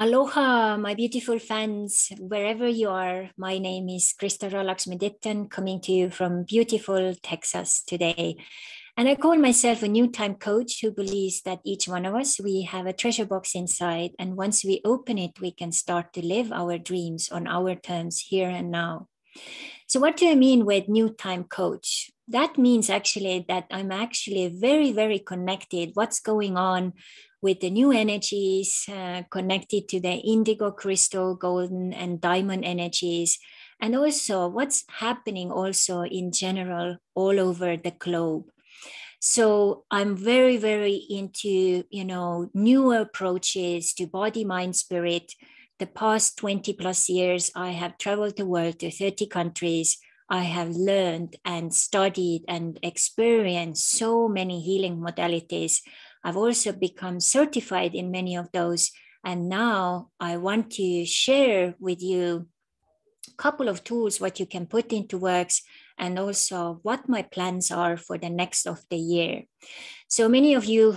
Aloha, my beautiful fans, wherever you are. My name is Ra Laksmi-Ditton, coming to you from beautiful Texas today. And I call myself a new time coach who believes that each one of us, we have a treasure box inside. And once we open it, we can start to live our dreams on our terms here and now. So what do I mean with new time coach? That means actually that I'm actually very, very connected. What's going on with the new energies connected to the indigo, crystal, golden, and diamond energies, and also what's happening also in general all over the globe. So I'm very, very into, new approaches to body, mind, spirit. The past 20 plus years, I have traveled the world to 30 countries. I have learned and studied and experienced so many healing modalities. I've also become certified in many of those. And now I want to share with you a couple of tools, what you can put into works, and also what my plans are for the next of the year. So many of you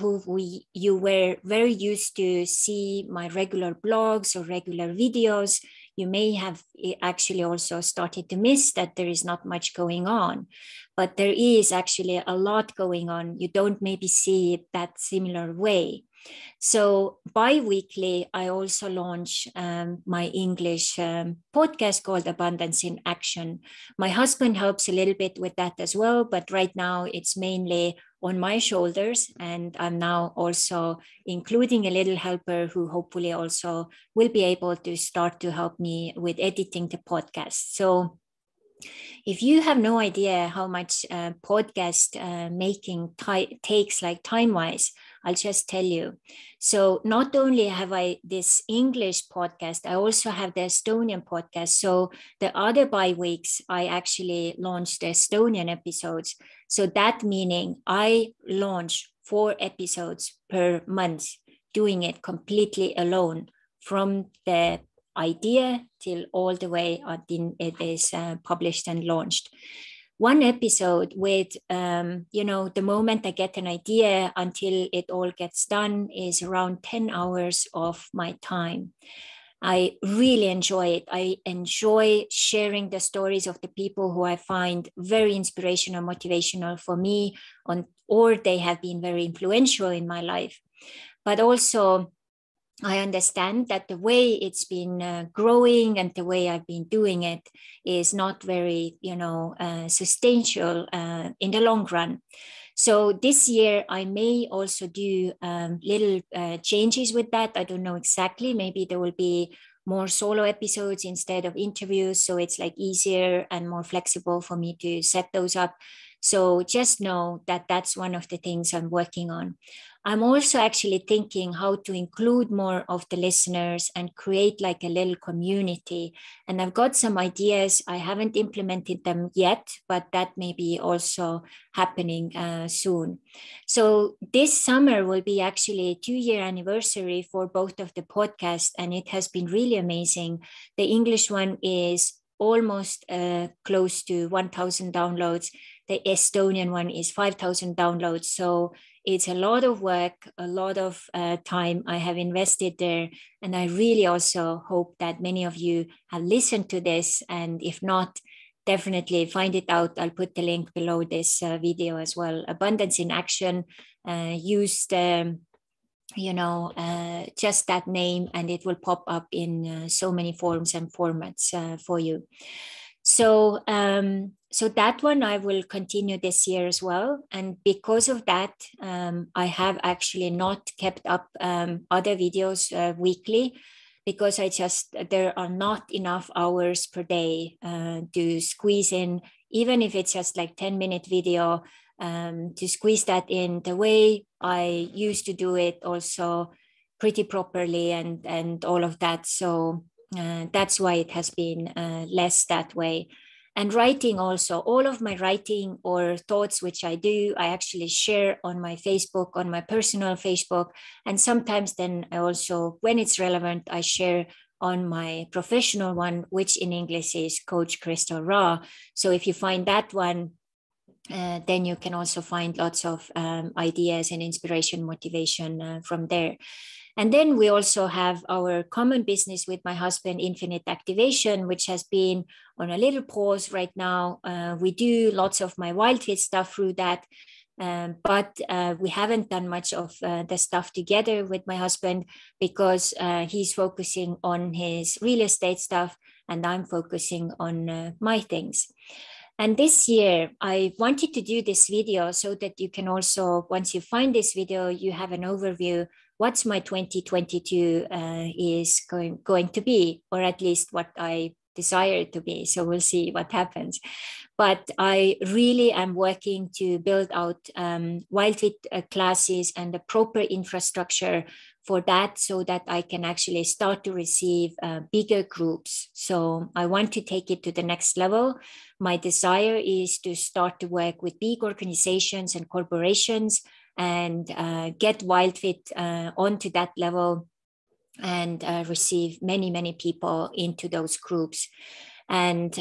you were very used to see my regular blogs or regular videos, you may have actually also started to miss that there is not much going on, but there is actually a lot going on. You don't maybe see it that similar way. So bi-weekly, I also launch my English podcast called Abundance in Action. My husband helps a little bit with that as well, but right now it's mainly on my shoulders. And I'm now also including a little helper who hopefully also will be able to start to help me with editing the podcast. So if you have no idea how much podcast making takes, like time-wise, I'll just tell you. So not only have I this English podcast, I also have the Estonian podcast. So the other bi-weeks, I actually launched the Estonian episodes. So that meaning I launch 4 episodes per month, doing it completely alone from the idea till all the way until it is published and launched. One episode with, the moment I get an idea until it all gets done is around 10 hours of my time. I really enjoy it. I enjoy sharing the stories of the people who I find very inspirational, motivational for me, or they have been very influential in my life. But also, I understand that the way it's been growing and the way I've been doing it is not very, substantial in the long run. So this year I may also do little changes with that. I don't know exactly. Maybe there will be more solo episodes instead of interviews. So it's like easier and more flexible for me to set those up. So just know that that's one of the things I'm working on. I'm also actually thinking how to include more of the listeners and create like a little community. And I've got some ideas. I haven't implemented them yet, but that may be also happening soon. So this summer will be actually a 2-year anniversary for both of the podcasts, and it has been really amazing. The English one is almost close to 1,000 downloads. The Estonian one is 5,000 downloads. So it's a lot of work, a lot of time I have invested there. And I really also hope that many of you have listened to this. And if not, definitely find it out. I'll put the link below this video as well. Abundance in Action, use the, just that name, and it will pop up in so many forms and formats for you. So that one I will continue this year as well. And because of that, I have actually not kept up other videos weekly, because there are not enough hours per day to squeeze in, even if it's just like 10-minute video, to squeeze that in the way I used to do it, also pretty properly and all of that. So that's why it has been less that way. And writing also, all of my writing or thoughts which I do, I actually share on my Facebook, on my personal Facebook. And sometimes then I also, when it's relevant, I share on my professional one, which in English is Coach Crystal Ra. So if you find that one then you can also find lots of ideas and inspiration, motivation from there. And then we also have our common business with my husband, Infinite Activation, which has been on a little pause right now. We do lots of my WildFit stuff through that, but we haven't done much of the stuff together with my husband because he's focusing on his real estate stuff and I'm focusing on my things. And this year, I wanted to do this video so that you can also, once you find this video, you have an overview what's my 2022 is going to be, or at least what I desire it to be. So we'll see what happens. But I really am working to build out WildFit classes and the proper infrastructure for that so that I can actually start to receive bigger groups. So I want to take it to the next level. My desire is to start to work with big organizations and corporations and get WildFit onto that level and receive many, many people into those groups. And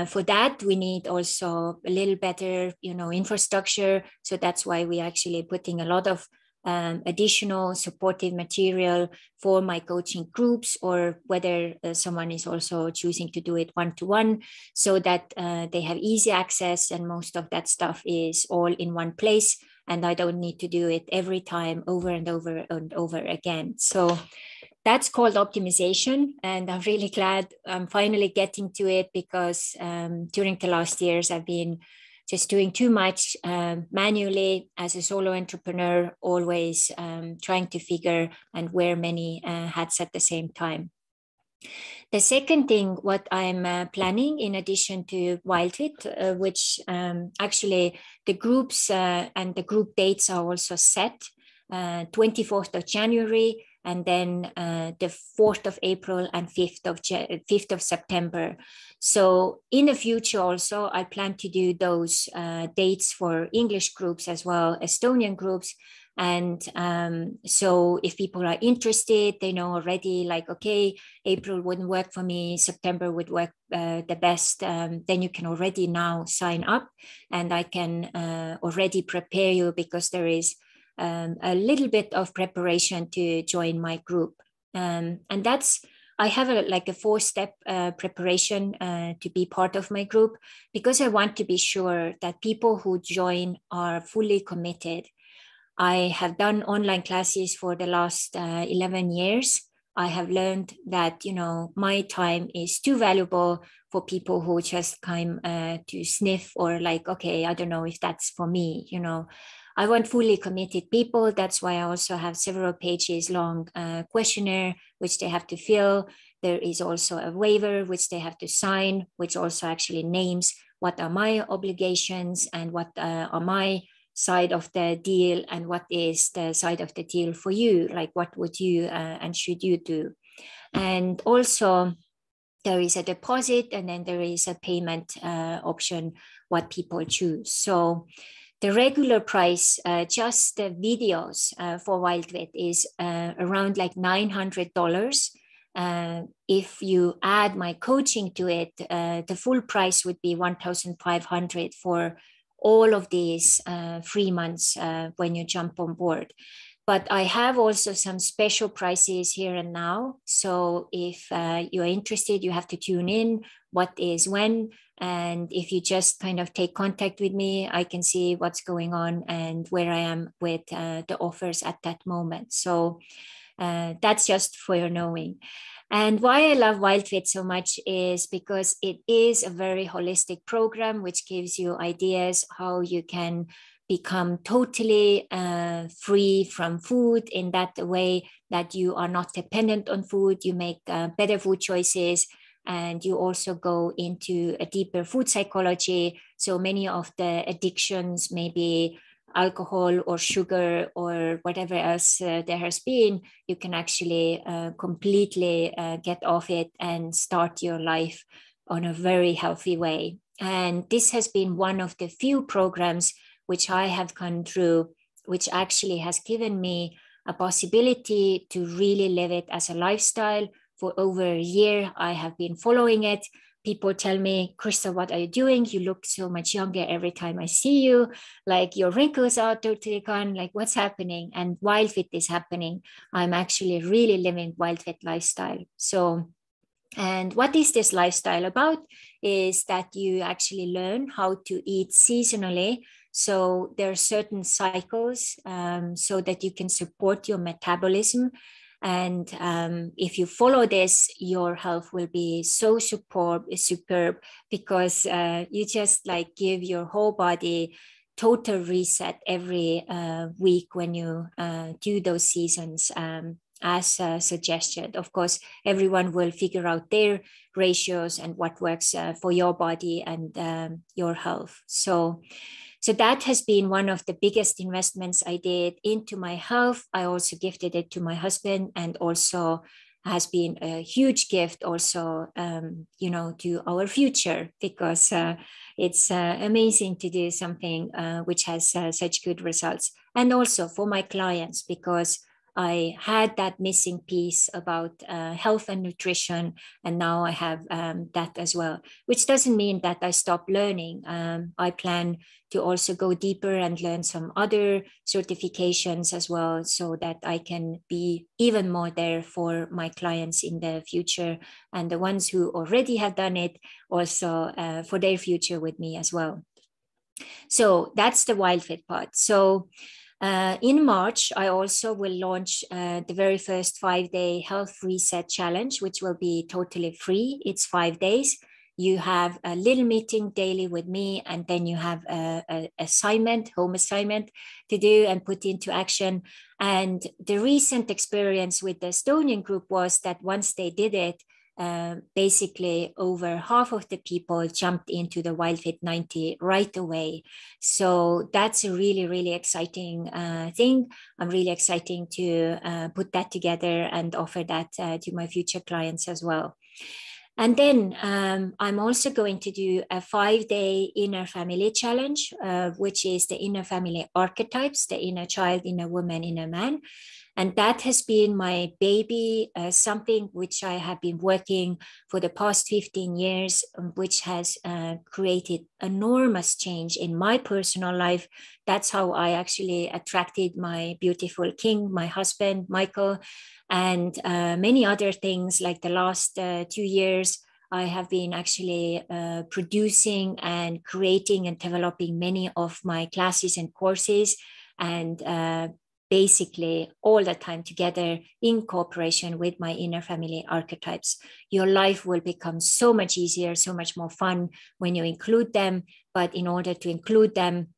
for that, we need also a little better, infrastructure. So that's why we're actually putting a lot of additional supportive material for my coaching groups, or whether someone is also choosing to do it one-to-one, so that they have easy access and most of that stuff is all in one place and I don't need to do it every time over and over and over again. So that's called optimization, and I'm really glad I'm finally getting to it because during the last years I've been just doing too much manually as a solo entrepreneur, always trying to figure and wear many hats at the same time. The second thing, what I'm planning in addition to WildFit, which actually the groups and the group dates are also set, 24th of January, and then the 4th of April and 5th of September. So in the future also, I plan to do those dates for English groups as well, Estonian groups. And so if people are interested, they know already like, okay, April wouldn't work for me, September would work the best, then you can already now sign up and I can already prepare you because there is a little bit of preparation to join my group. And that's, I have a 4-step preparation to be part of my group because I want to be sure that people who join are fully committed. I have done online classes for the last 11 years. I have learned that, my time is too valuable for people who just come to sniff or like, okay, I don't know if that's for me, I want fully committed people. That's why I also have several pages long questionnaire, which they have to fill. There is also a waiver, which they have to sign, which also actually names what are my obligations and what are my side of the deal and what is the side of the deal for you, like what would you and should you do. And also there is a deposit and then there is a payment option, what people choose. So the regular price, just the videos for WildFit is around like $900. If you add my coaching to it, the full price would be $1,500 for all of these 3 months when you jump on board. But I have also some special prices here and now. So if you're interested, you have to tune in what is when. And if you just kind of take contact with me, I can see what's going on and where I am with the offers at that moment. So that's just for your knowing. And why I love WildFit so much is because it is a very holistic program, which gives you ideas how you can become totally free from food in that way that you are not dependent on food. You make better food choices and you also go into a deeper food psychology. So many of the addictions, maybe alcohol or sugar or whatever else there has been, you can actually completely get off it and start your life on a very healthy way. And this has been one of the few programs which I have gone through, which actually has given me a possibility to really live it as a lifestyle. For over a year, I have been following it. people tell me, Krista, what are you doing? You look so much younger every time I see you. Like your wrinkles are totally gone. Like what's happening? And Wild Fit is happening. I'm actually really living Wild Fit lifestyle. So, and what is this lifestyle about is that you actually learn how to eat seasonally. So there are certain cycles so that you can support your metabolism. And if you follow this, your health will be so superb because you just like give your whole body total reset every week when you do those seasons as suggested. Of course, everyone will figure out their ratios and what works for your body and your health. So that has been one of the biggest investments I did into my health. I also gifted it to my husband, and also has been a huge gift also, to our future, because it's amazing to do something which has such good results. And also for my clients, because I had that missing piece about health and nutrition, and now I have that as well, which doesn't mean that I stop learning. I plan to also go deeper and learn some other certifications as well, so that I can be even more there for my clients in the future, and the ones who already have done it also for their future with me as well. So that's the Wild Fit part. So in March, I also will launch the very first 5-day health reset challenge, which will be totally free. It's 5 days. You have a little meeting daily with me, and then you have a home assignment to do and put into action. And the recent experience with the Estonian group was that once they did it, basically over half of the people jumped into the Wild Fit 90 right away. So that's a really, really exciting thing. I'm really excited to put that together and offer that to my future clients as well. And then I'm also going to do a 5-day inner family challenge, which is the inner family archetypes, the inner child, inner woman, inner man. And that has been my baby, something which I have been working for the past 15 years, which has created enormous change in my personal life. That's how I actually attracted my beautiful king, my husband, Michael, and many other things. Like the last 2 years, I have been actually producing and creating and developing many of my classes and courses, and basically all the time together in cooperation with my inner family archetypes. Your life will become so much easier, so much more fun when you include them. But in order to include them,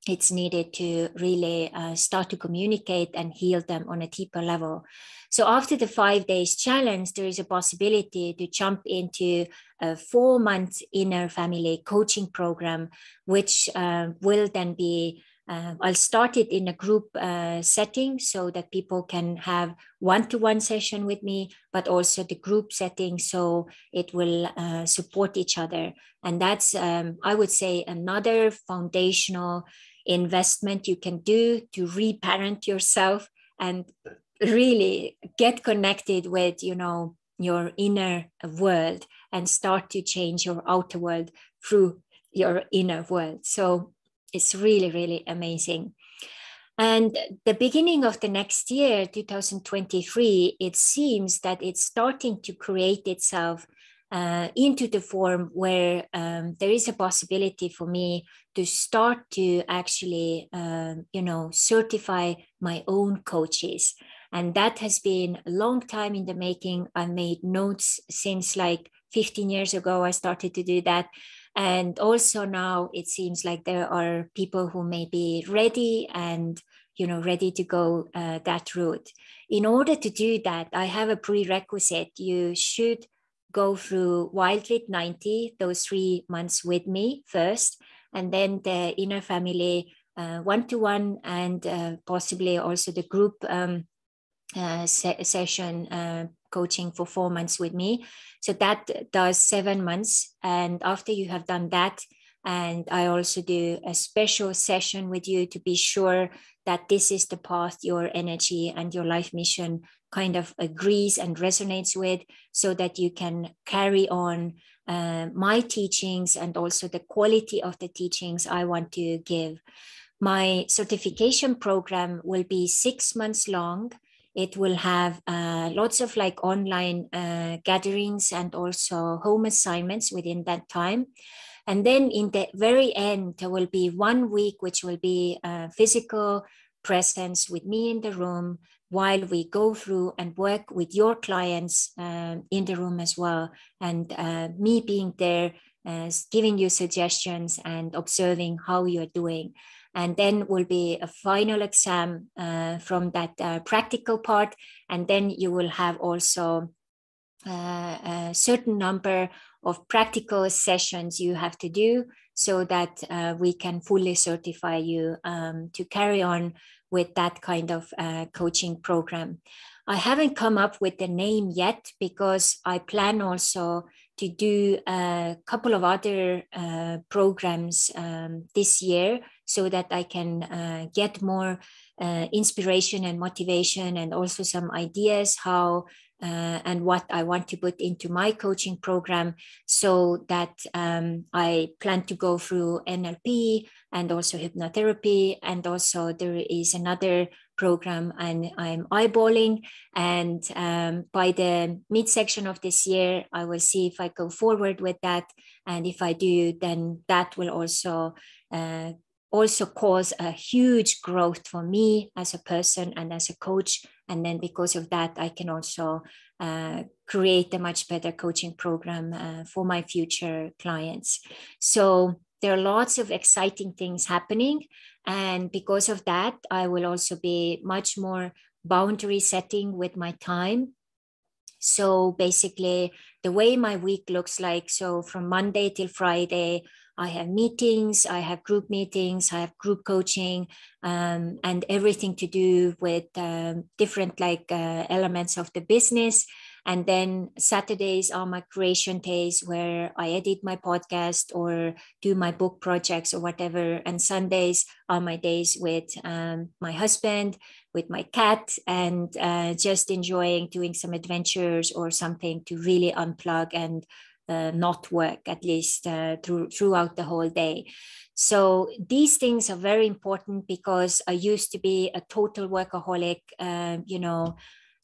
it's needed to really start to communicate and heal them on a deeper level. So after the 5 days challenge, there is a possibility to jump into a 4-month inner family coaching program, which will then be I'll start it in a group setting so that people can have one-to-one session with me, but also the group setting, so it will support each other. And that's, I would say, another foundational investment you can do to reparent yourself and really get connected with, your inner world and start to change your outer world through your inner world. So it's really, really amazing. And the beginning of the next year, 2023, it seems that it's starting to create itself into the form where there is a possibility for me to start to actually, certify my own coaches. And that has been a long time in the making. I made notes since like 15 years ago. I started to do that. And also now it seems like there are people who may be ready and, ready to go that route. In order to do that, I have a prerequisite. You should go through Wild Fit 90, those 3 months with me first, and then the inner family one-to-one, and possibly also the group session coaching for 4 months with me. So that does 7 months. And after you have done that, and I also do a special session with you to be sure that this is the path your energy and your life mission kind of agrees and resonates with, so that you can carry on my teachings and also the quality of the teachings I want to give. My certification program will be 6 months long. It will have lots of like online gatherings and also home assignments within that time. And then in the very end, there will be 1 week, which will be physical presence with me in the room while we go through and work with your clients in the room as well. And me being there, giving you suggestions and observing how you're doing. And then will be a final exam from that practical part. And then you will have also a certain number of practical sessions you have to do, so that we can fully certify you to carry on with that kind of coaching program. I haven't come up with the name yet, because I plan also to do a couple of other programs this year, so that I can get more inspiration and motivation, and also some ideas how and what I want to put into my coaching program, so that I plan to go through NLP and also hypnotherapy. And also there is another program and I'm eyeballing. And by the midsection of this year, I will see if I go forward with that. And if I do, then that will also cause a huge growth for me as a person and as a coach. And then because of that, I can also create a much better coaching program for my future clients. So there are lots of exciting things happening. And because of that, I will also be much more boundary setting with my time. So basically, the way my week looks like, so from Monday till Friday, I have meetings, I have group meetings, I have group coaching, and everything to do with different elements of the business. And then Saturdays are my creation days, where I edit my podcast or do my book projects or whatever. And Sundays are my days with my husband, with my cat, and just enjoying doing some adventures or something to really unplug and not work, at least throughout the whole day. So these things are very important, because I used to be a total workaholic,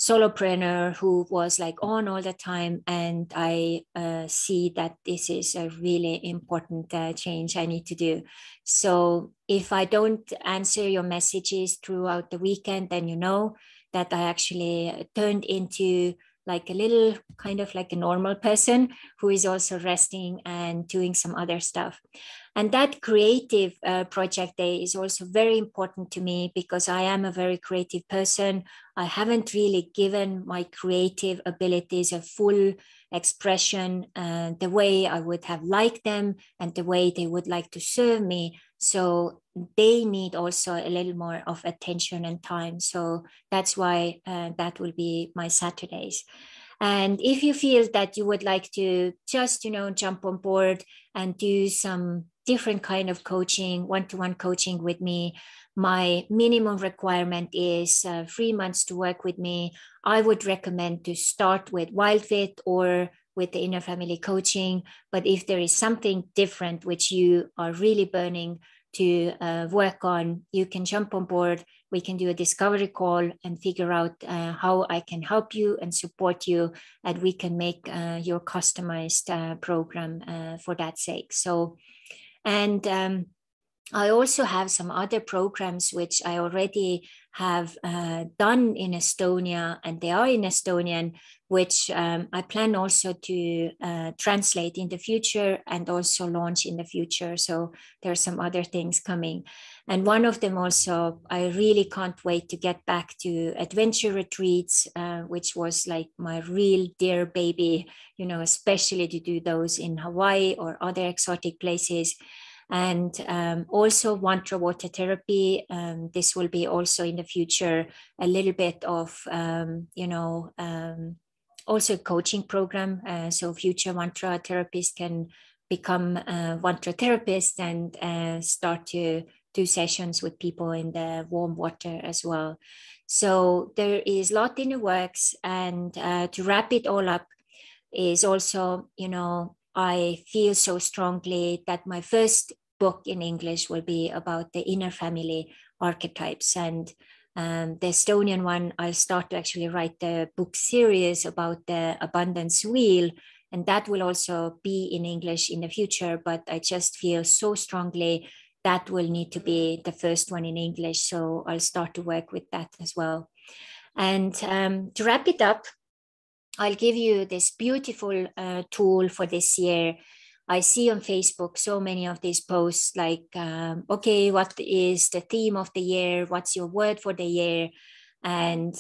solopreneur who was like on all the time. And I see that this is a really important change I need to do. So if I don't answer your messages throughout the weekend, then you know that I actually turned into like a little kind of like a normal person who is also resting and doing some other stuff. And that creative project day is also very important to me, because I am a very creative person. I haven't really given my creative abilities a full expression the way I would have liked them and the way they would like to serve me. So they need also a little more of attention and time. So that's why that will be my Saturdays. And if you feel that you would like to just, jump on board and do some different kind of coaching, one-to-one coaching with me, my minimum requirement is 3 months to work with me. I would recommend to start with WildFit or with the inner family coaching. But if there is something different which you are really burning to work on, you can jump on board. We can do a discovery call and figure out how I can help you and support you, and we can make your customized program for that sake. So, and I also have some other programs which I already have done in Estonia, and they are in Estonian, which I plan also to translate in the future and also launch in the future. So there are some other things coming. And one of them also, I really can't wait to get back to adventure retreats, which was like my real dear baby, especially to do those in Hawaii or other exotic places. And also Mantra water therapy. This will be also in the future a little bit of, also a coaching program. So future Mantra therapists can become Mantra therapists and start to 2 sessions with people in the warm water as well. So there is a lot in the works. And to wrap it all up is also, I feel so strongly that my first book in English will be about the inner family archetypes. And the Estonian one, I'll start to actually write the book series about the abundance wheel. And that will also be in English in the future. But I just feel so strongly that will need to be the first one in English. So I'll start to work with that as well. And to wrap it up, I'll give you this beautiful tool for this year. I see on Facebook so many of these posts like, okay, what is the theme of the year? What's your word for the year? And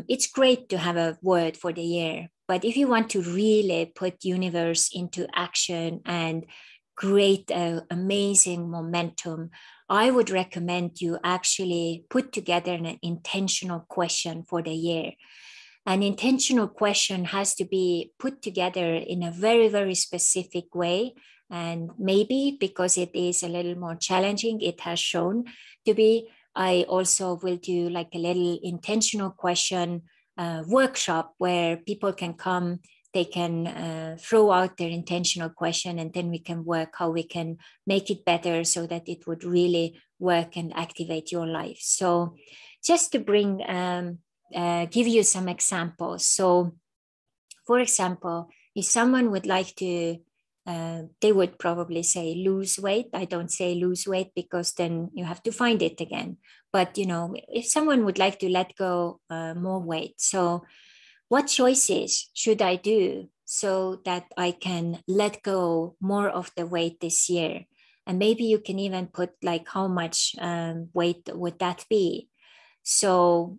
it's great to have a word for the year. But if you want to really put universe into action and create an amazing momentum, I would recommend you actually put together an intentional question for the year. An intentional question has to be put together in a very, very specific way. And maybe because it is a little more challenging, it has shown to be, I also will do like a little intentional question workshop where people can come, they can throw out their intentional question, and then we can work how we can make it better so that it would really work and activate your life. So just to bring, give you some examples. So for example, if someone would like to, they would probably say lose weight. I don't say lose weight because then you have to find it again. But, if someone would like to let go more weight, so what choices should I do so that I can let go more of the weight this year? And maybe you can even put like how much weight would that be? So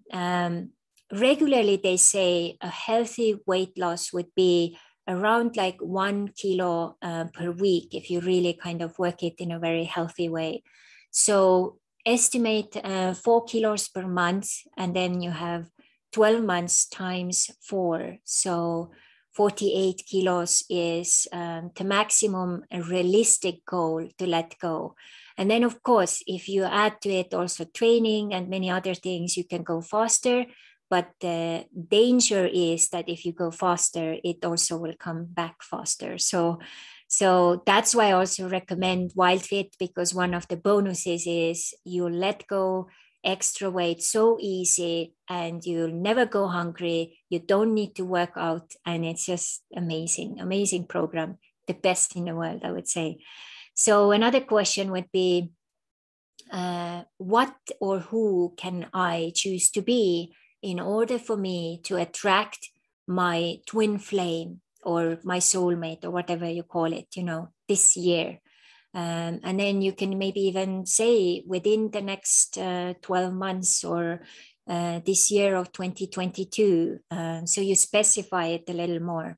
regularly they say a healthy weight loss would be around like 1 kilo per week if you really kind of work it in a very healthy way. So estimate 4 kilos per month, and then you have 12 months times 4. So 48 kilos is the maximum realistic goal to let go. And then, of course, if you add to it also training and many other things, you can go faster. But the danger is that if you go faster, it also will come back faster. So that's why I also recommend WildFit, because one of the bonuses is you let go extra weight so easy and you'll never go hungry. You don't need to work out. And it's just amazing program. The best in the world, I would say. So another question would be, what or who can I choose to be in order for me to attract my twin flame or my soulmate or whatever you call it, this year? And then you can maybe even say within the next 12 months or this year of 2022. So you specify it a little more.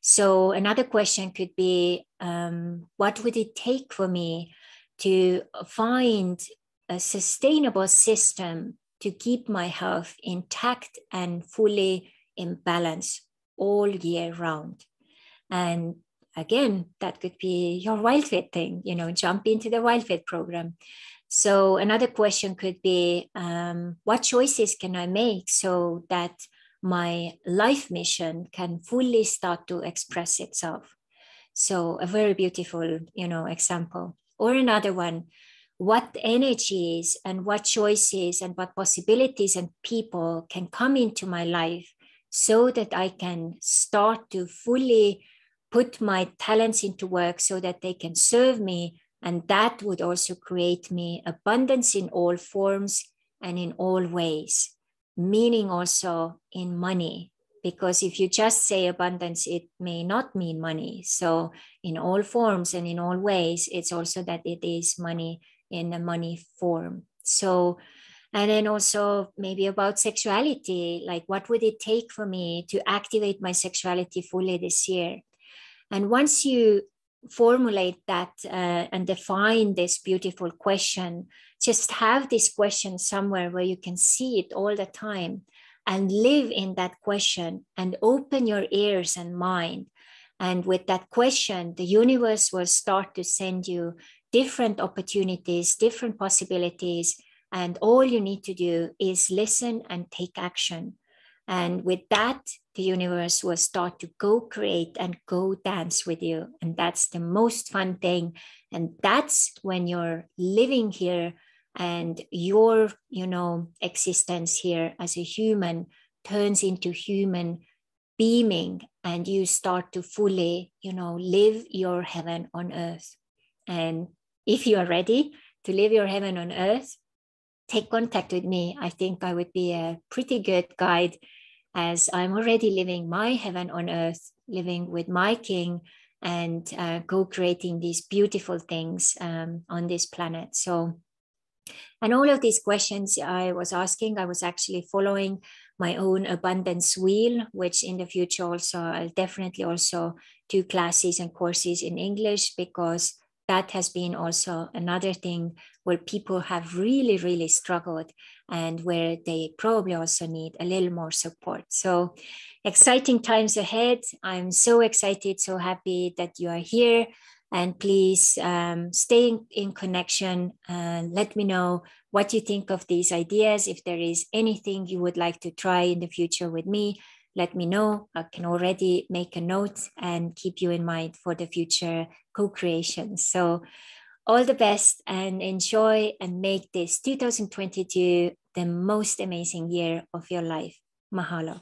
So another question could be, what would it take for me to find a sustainable system to keep my health intact and fully in balance all year round? And again, that could be your WildFit thing, jump into the WildFit program. So another question could be, what choices can I make so that my life mission can fully start to express itself? So a very beautiful, example. Or another one, what energies and what choices and what possibilities and people can come into my life so that I can start to fully put my talents into work so that they can serve me. And that would also create me abundance in all forms and in all ways, meaning also in money. Because if you just say abundance, it may not mean money. So in all forms and in all ways, it's also that it is money in a money form. So, and then also maybe about sexuality, like what would it take for me to activate my sexuality fully this year? And once you formulate that and define this beautiful question, just have this question somewhere where you can see it all the time and live in that question and open your ears and mind. And with that question, the universe will start to send you different opportunities, different possibilities. And all you need to do is listen and take action. And with that, the universe will start to go create and go dance with you. And that's the most fun thing. And that's when you're living here and your, existence here as a human turns into human beaming, and you start to fully, live your heaven on earth. And if you are ready to live your heaven on earth, take contact with me. I think I would be a pretty good guide, as I'm already living my heaven on earth, living with my king and co-creating these beautiful things on this planet. So, and all of these questions I was asking, I was actually following my own abundance wheel, which in the future also, I'll definitely also do classes and courses in English, because that has been also another thing where people have really, really struggled and where they probably also need a little more support. So exciting times ahead. I'm so excited, so happy that you are here. And please stay in connection. Let me know what you think of these ideas. If there is anything you would like to try in the future with me, let me know. I can already make a note and keep you in mind for the future co-creations. So all the best and enjoy, and make this 2022 the most amazing year of your life. Mahalo.